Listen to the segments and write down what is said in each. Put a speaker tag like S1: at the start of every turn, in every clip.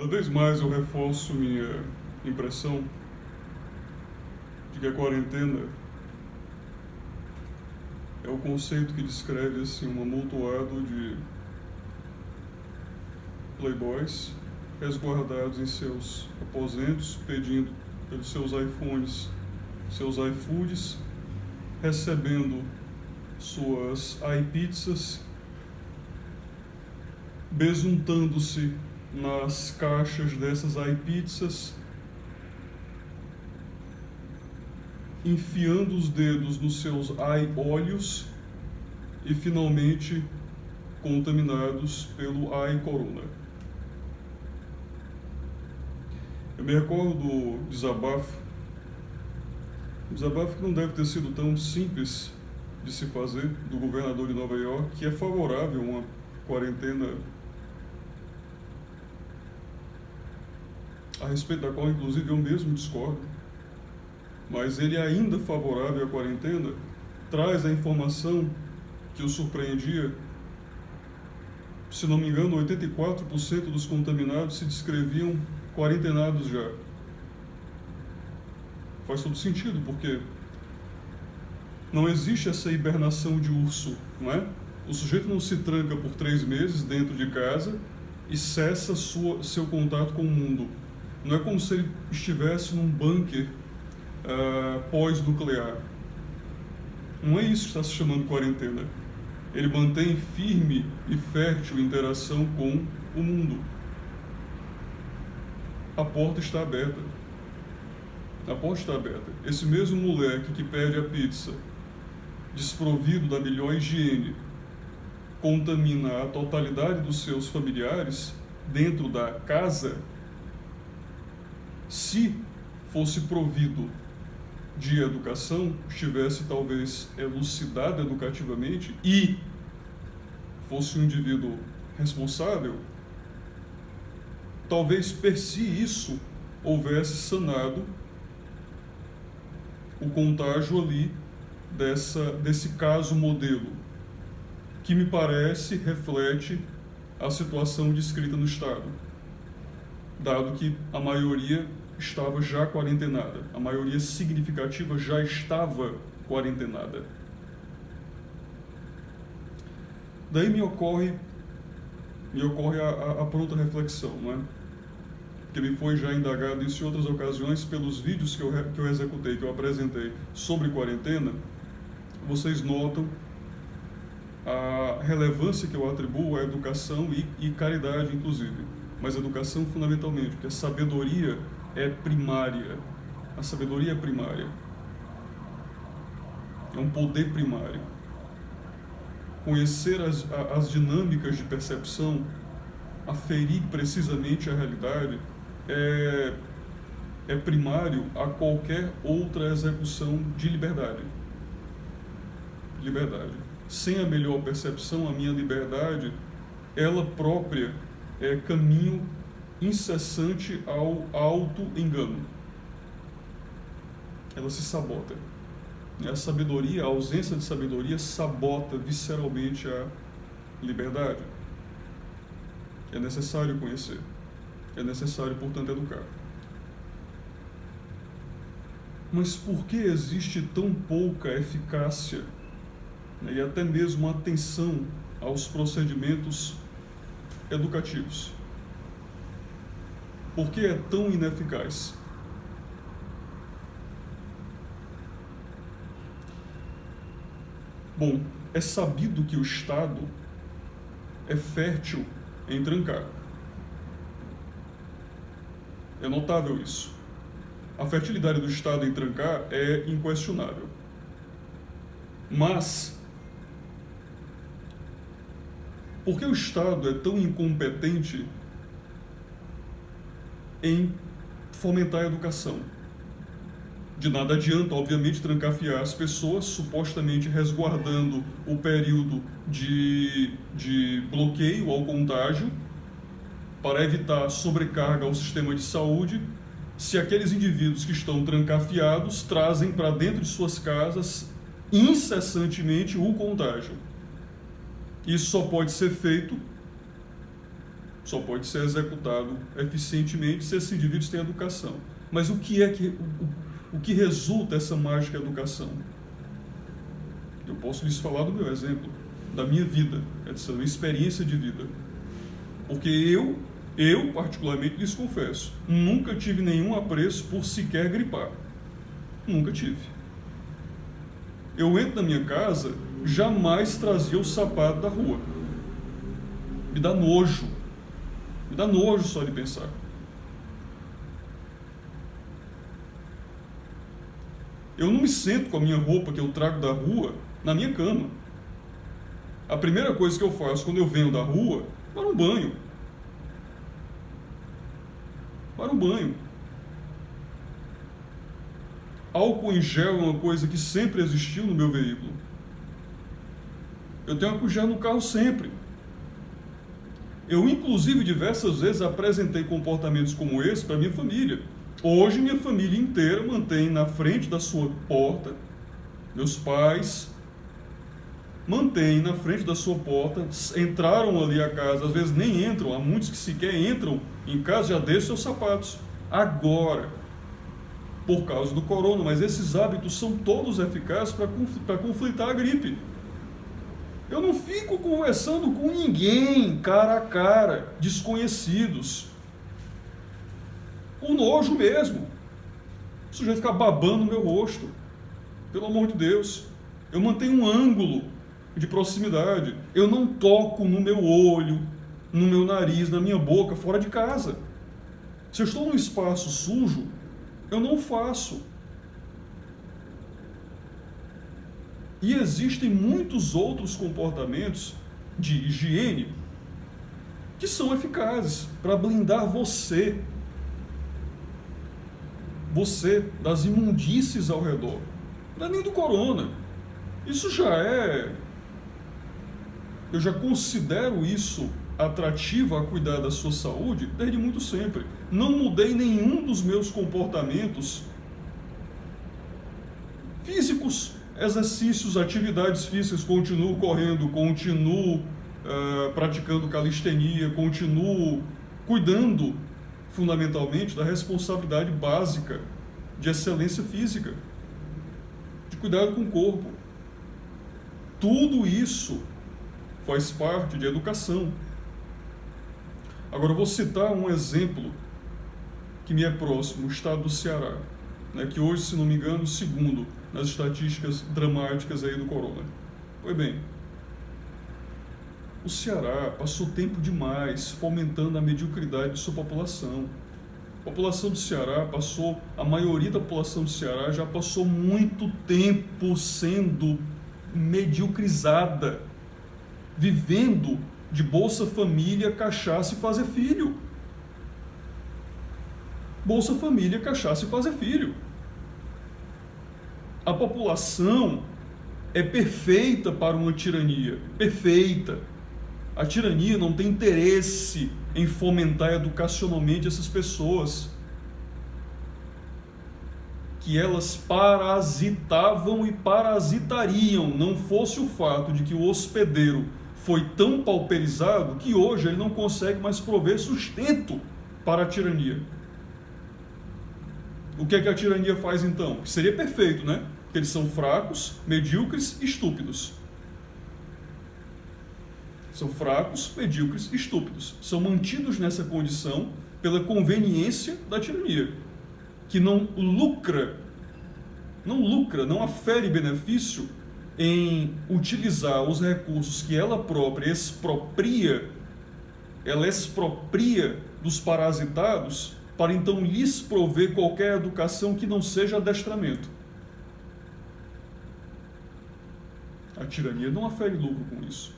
S1: Cada vez mais eu reforço minha impressão de que a quarentena é o conceito que descreve assim, um amontoado de playboys resguardados em seus aposentos, pedindo pelos seus iPhones, seus iFoods, recebendo suas iPizzas, besuntando-se nas caixas dessas iPizzas, enfiando os dedos nos seus iOlhos e finalmente contaminados pelo iCorona. Eu me recordo do desabafo, um desabafo que não deve ter sido tão simples de se fazer, do governador de Nova York, que é favorável a uma quarentena a respeito da qual, inclusive, eu mesmo discordo, mas ele ainda favorável à quarentena traz a informação que o surpreendia. Se não me engano, 84% dos contaminados se descreviam quarentenados já. Faz todo sentido, porque não existe essa hibernação de urso, não é? O sujeito não se tranca por 3 meses dentro de casa e cessa seu contato com o mundo. Não é como se ele estivesse num bunker pós-nuclear. Não é isso que está se chamando quarentena. Ele mantém firme e fértil interação com o mundo. A porta está aberta. A porta está aberta. Esse mesmo moleque que pede a pizza, desprovido da melhor higiene, contamina a totalidade dos seus familiares dentro da casa. Se fosse provido de educação, estivesse talvez elucidado educativamente e fosse um indivíduo responsável, talvez per si isso houvesse sanado o contágio ali desse caso modelo, que me parece reflete a situação descrita no Estado, dado que a maioria estava já quarentenada, a maioria significativa já estava quarentenada. Daí me ocorre a pronta reflexão, não é? Que me foi já indagado isso em outras ocasiões pelos vídeos que eu executei, que eu apresentei sobre quarentena. Vocês notam a relevância que eu atribuo à educação e caridade, inclusive, mas educação fundamentalmente, porque a sabedoria é primária. A sabedoria é primária. É um poder primário. Conhecer as dinâmicas de percepção, aferir precisamente a realidade, é primário a qualquer outra execução de liberdade. Liberdade. Sem a melhor percepção, a minha liberdade, ela própria é caminho incessante ao auto-engano. Ela se sabota. A sabedoria, a ausência de sabedoria sabota visceralmente a liberdade. É necessário conhecer. É necessário, portanto, educar. Mas por que existe tão pouca eficácia, né, e até mesmo atenção aos procedimentos educativos? Por que é tão ineficaz? Bom, é sabido que o Estado é fértil em trancar. É notável isso. A fertilidade do Estado em trancar é inquestionável. Mas, por que o Estado é tão incompetente em fomentar a educação? De nada adianta, obviamente, trancafiar as pessoas, supostamente resguardando o período de bloqueio ao contágio, para evitar sobrecarga ao sistema de saúde, se aqueles indivíduos que estão trancafiados trazem para dentro de suas casas incessantemente o contágio. Isso só pode ser feito Só pode ser executado eficientemente se esses indivíduos têm educação. Mas o que resulta essa mágica educação? Eu posso lhes falar do meu exemplo, da minha vida, essa minha experiência de vida. Porque eu particularmente lhes confesso, nunca tive nenhum apreço por sequer gripar. Nunca tive. Eu entro na minha casa, jamais trazia o sapato da rua. Me dá nojo. Me dá nojo só de pensar. Eu não me sento com a minha roupa que eu trago da rua na minha cama. A primeira coisa que eu faço quando eu venho da rua é tomar um banho. Tomar um banho. Álcool em gel é uma coisa que sempre existiu no meu veículo. Eu tenho álcool em gel no carro sempre. Eu, inclusive, diversas vezes apresentei comportamentos como esse para minha família. Hoje, minha família inteira mantém na frente da sua porta, meus pais mantêm na frente da sua porta, entraram ali a casa, às vezes nem entram, há muitos que sequer entram em casa, já deixam seus sapatos. Agora, por causa do corona, mas esses hábitos são todos eficazes para conflitar a gripe. Eu não fico conversando com ninguém, cara a cara, desconhecidos. Com nojo mesmo. O sujeito fica babando no meu rosto. Pelo amor de Deus. Eu mantenho um ângulo de proximidade. Eu não toco no meu olho, no meu nariz, na minha boca, fora de casa. Se eu estou num espaço sujo, eu não faço. E existem muitos outros comportamentos de higiene que são eficazes para blindar você das imundícies ao redor. Não é nem do corona. Isso já é... Eu já considero isso atrativo a cuidar da sua saúde desde muito sempre. Não mudei nenhum dos meus comportamentos físicos. Exercícios, atividades físicas, continuo correndo, continuo praticando calistenia, continuo cuidando fundamentalmente da responsabilidade básica de excelência física, de cuidado com o corpo. Tudo isso faz parte de educação. Agora eu vou citar um exemplo que me é próximo, o estado do Ceará, né, que hoje, se não me engano, segundo nas estatísticas dramáticas aí do corona. Pois bem, o Ceará passou tempo demais fomentando a mediocridade de sua população. A população do Ceará a maioria da população do Ceará já passou muito tempo sendo mediocrizada, vivendo de Bolsa Família, cachaça e fazer filho. Bolsa Família, cachaça e fazer filho. A população é perfeita para uma tirania, perfeita. A tirania não tem interesse em fomentar educacionalmente essas pessoas, que elas parasitavam e parasitariam, não fosse o fato de que o hospedeiro foi tão pauperizado que hoje ele não consegue mais prover sustento para a tirania. O que é que a tirania faz então? Que seria perfeito, né? Porque eles são fracos, medíocres e estúpidos. São fracos, medíocres e estúpidos. São mantidos nessa condição pela conveniência da tirania, que não não afere benefício em utilizar os recursos que ela própria expropria dos parasitados para então lhes prover qualquer educação que não seja adestramento. A tirania não afere lucro com isso.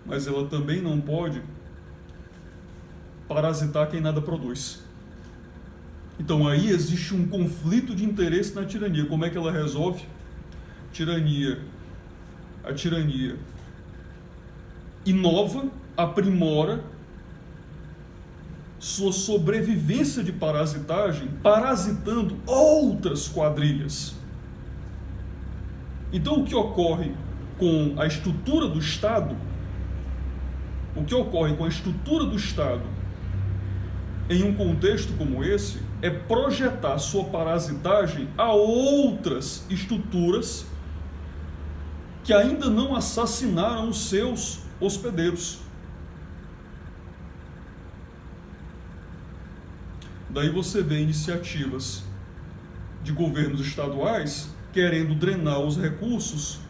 S1: Mas ela também não pode parasitar quem nada produz. Então aí existe um conflito de interesse na tirania. Como é que ela resolve? A tirania inova, aprimora sua sobrevivência de parasitagem, parasitando outras quadrilhas. Então o que ocorre com a estrutura do Estado O que ocorre com a estrutura do Estado em um contexto como esse é projetar sua parasitagem a outras estruturas que ainda não assassinaram os seus hospedeiros. Daí você vê iniciativas de governos estaduais querendo drenar os recursos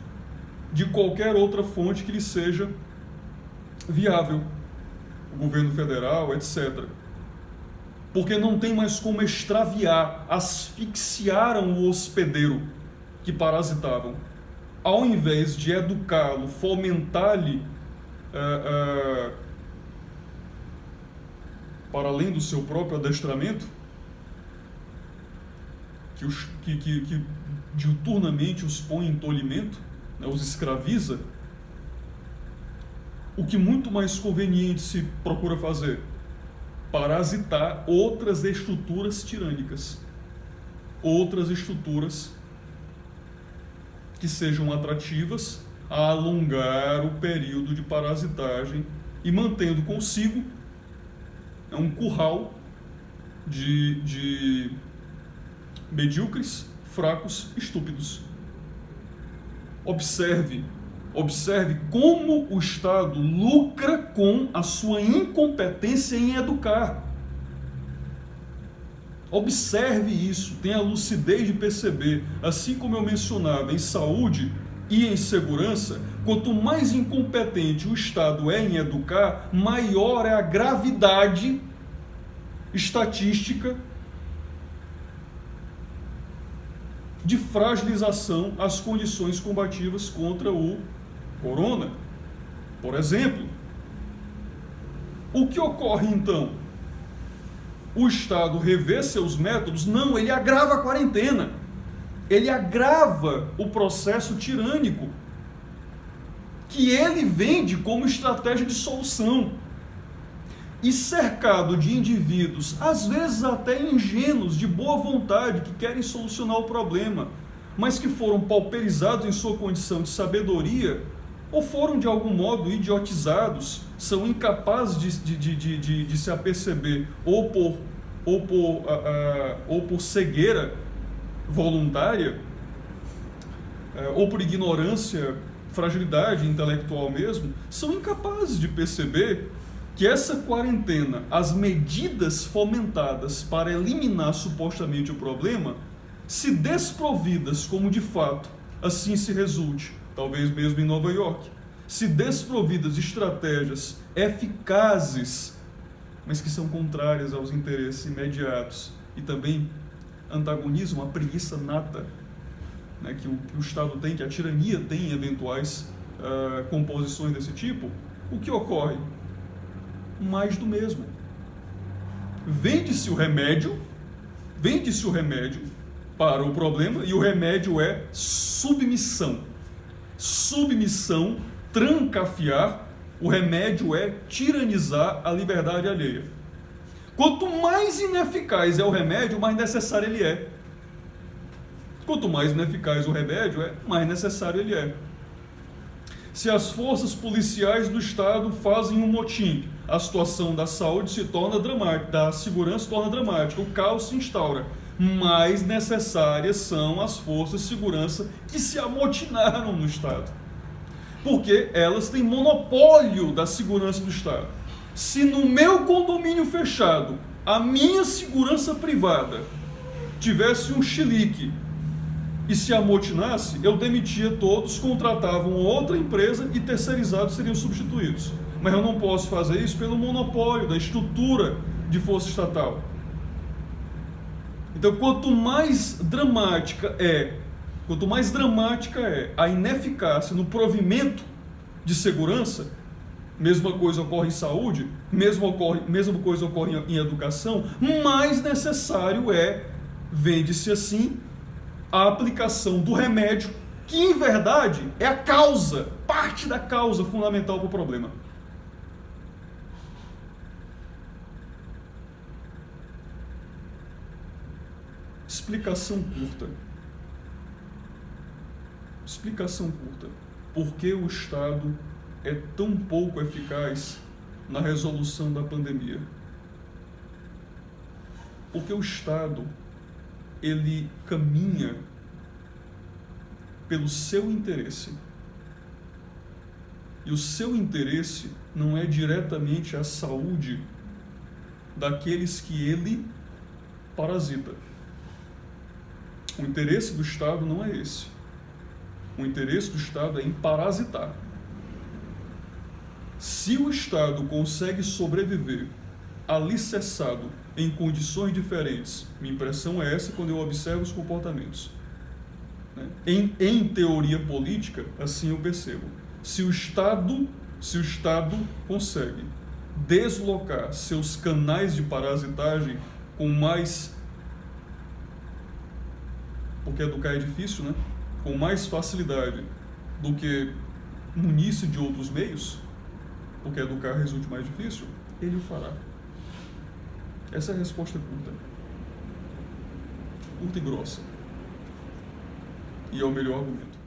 S1: de qualquer outra fonte que lhe seja viável, o governo federal, etc. Porque não tem mais como extraviar, asfixiaram o hospedeiro que parasitavam. Ao invés de educá-lo, fomentar-lhe para além do seu próprio adestramento, que diuturnamente os põe em tolimento, né, os escraviza, o que muito mais conveniente se procura fazer? Parasitar outras estruturas tirânicas, outras estruturas que sejam atrativas a alongar o período de parasitagem e mantendo consigo um curral de medíocres, fracos, estúpidos. Observe como o Estado lucra com a sua incompetência em educar. Observe isso, tenha a lucidez de perceber, assim como eu mencionava em saúde e em segurança, quanto mais incompetente o Estado é em educar, maior é a gravidade estatística de fragilização às condições combativas contra o corona. Por exemplo, o que ocorre então? O Estado revê seus métodos? Não, ele agrava a quarentena. Ele agrava o processo tirânico que ele vende como estratégia de solução. E cercado de indivíduos, às vezes até ingênuos, de boa vontade, que querem solucionar o problema, mas que foram pauperizados em sua condição de sabedoria, ou foram de algum modo idiotizados, são incapazes de se aperceber, ou por cegueira voluntária, ou por ignorância, fragilidade intelectual mesmo, são incapazes de perceber que essa quarentena, as medidas fomentadas para eliminar supostamente o problema, se desprovidas como de fato assim se resulte, talvez mesmo em Nova York, se desprovidas de estratégias eficazes, mas que são contrárias aos interesses imediatos e também antagonizam a preguiça nata, né, que o Estado tem, que a tirania tem em eventuais composições desse tipo, o que ocorre? Mais do mesmo. Vende-se o remédio para o problema, e o remédio é submissão. Submissão, trancafiar, o remédio é tiranizar a liberdade alheia. Quanto mais ineficaz é o remédio, mais necessário ele é. Quanto mais ineficaz o remédio é, mais necessário ele é. Se as forças policiais do Estado fazem um motim, a situação da saúde se torna dramática, da segurança se torna dramática, o caos se instaura. Mais necessárias são as forças de segurança que se amotinaram no Estado, porque elas têm monopólio da segurança do Estado. Se no meu condomínio fechado, a minha segurança privada tivesse um chilique e se amotinasse, eu demitia todos, contratava uma outra empresa e terceirizados seriam substituídos. Mas eu não posso fazer isso pelo monopólio da estrutura de força estatal. Então, quanto mais dramática é a ineficácia no provimento de segurança, mesma coisa ocorre em saúde, mesma coisa ocorre em educação, mais necessário é, vende-se assim, a aplicação do remédio, que em verdade é a causa, parte da causa fundamental para o problema. Explicação curta. Por que o Estado é tão pouco eficaz na resolução da pandemia? Porque o Estado, ele caminha pelo seu interesse. E o seu interesse não é diretamente a saúde daqueles que ele parasita. O interesse do Estado não é esse. O interesse do Estado é em parasitar. Se o Estado consegue sobreviver alicerçado em condições diferentes, minha impressão é essa quando eu observo os comportamentos, né? Em teoria política, assim eu percebo. Se o Estado consegue deslocar seus canais de parasitagem com mais, porque educar é difícil, né? Com mais facilidade do que munir-se de outros meios, porque educar resulta mais difícil, ele o fará. Essa é a resposta curta. Curta e grossa. E é o melhor argumento.